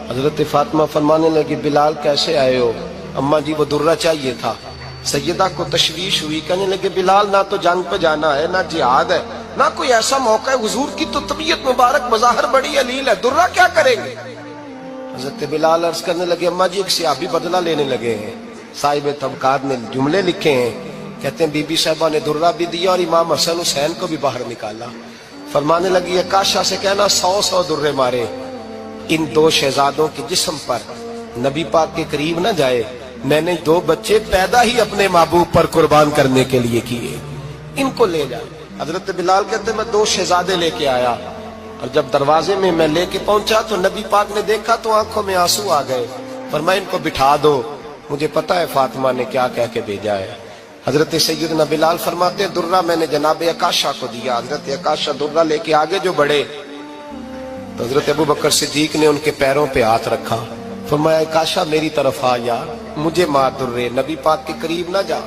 حضرت فاطمہ فرمانے لگی बिलाल कैसे आए हो؟ अम्मा जी वो दुर्रा चाहिए था। सैयदा को तशवीश हुई, कहने लगे बिलाल ना तो जंग पे जाना है, ना जिहाद है, ना कोई ऐसा मौका है, हुजूर की तो तबीयत मुबारक मज़ाहिर बड़ी अलील है, दुर्रा क्या करेंगे? हजरत बिलाल अर्ज करने लगे अम्मा जी एक सहाबी बदला लेने लगे हैं, साहिब तबकात ने जुमले लिखे हैं, कहते हैं बीबी साहबा ने दुर्रा भी दिया और इमाम हसन हुसैन को भी बाहर निकाला। फरमाने लगी काशा से कहना 100 दुर्रे मारे इन दो शहजादों के जिस्म पर, नबी पाक के करीब न जाए, मैंने 2 बच्चे पैदा ही अपने महबूब पर कुर्बान करने के लिए किए, इनको ले जा। हजरत बिलाल कहते मैं 2 शहजादे लेके आया और जब दरवाजे में मैं लेके पहुंचा तो नबी पाक ने देखा तो आंखों में आंसू आ गए। फरमाया इनको बिठा दो, मुझे पता है फातिमा ने क्या कह के भेजा है। हजरत सैयदना बिलाल फरमाते हैं दुर्रा मैंने जनाब अकाशा को दिया। हजरत अकाशा दुर्रा लेके आगे जो बढ़े तो हजरत अबू बकर सिद्दीक ने उनके पैरों पे हाथ रखा, फरमाया अकाशा मेरी तरफ आ यार, मुझे मार दुर्रे, नबी पाक के करीब ना जा।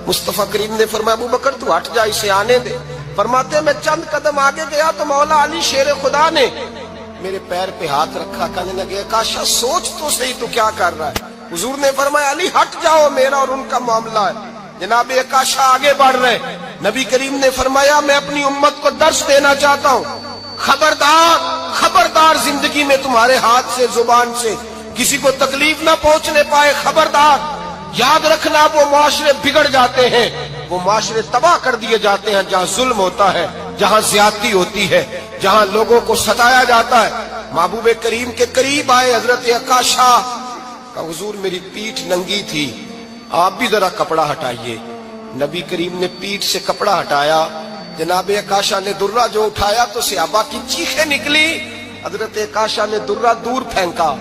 मुस्तफा करीम ने फरमाया अबू बकर तू हट जा, इसे आने दे। फरमाते मैं चंद कदम आगे गया तो मौला अली शेर खुदा ने मेरे पैर पे हाथ रखा, कहने लगे अकाशा सोच तो सही तू क्या कर रहा है। हुजूर ने फरमाया अली हट जाओ, मेरा और उनका मामला है। जनाब अकाशा आगे बढ़ रहे, नबी करीम ने फरमाया मैं अपनी उम्मत को दर्श देना चाहता हूँ, खबरदार खबरदार जिंदगी में तुम्हारे हाथ से जुबान से किसी को तकलीफ ना पहुंचने पाए, खबरदार याद रखना वो माशरे बिगड़ जाते हैं, वो माशरे तबाह कर दिए जाते हैं जहाँ जुल्म होता है, जहाँ ज्यादती होती है, जहाँ लोगों को सताया जाता है। महबूब करीम के करीब आए हजरत अकाशा का, हुजूर मेरी पीठ नंगी थी, आप भी जरा कपड़ा हटाइए। नबी करीम ने पीठ से कपड़ा हटाया, जनाब अकाशा ने दुर्रा जो उठाया तो सहाबा की चीखें निकली। हजरत अकाशा ने दुर्रा दूर फेंका।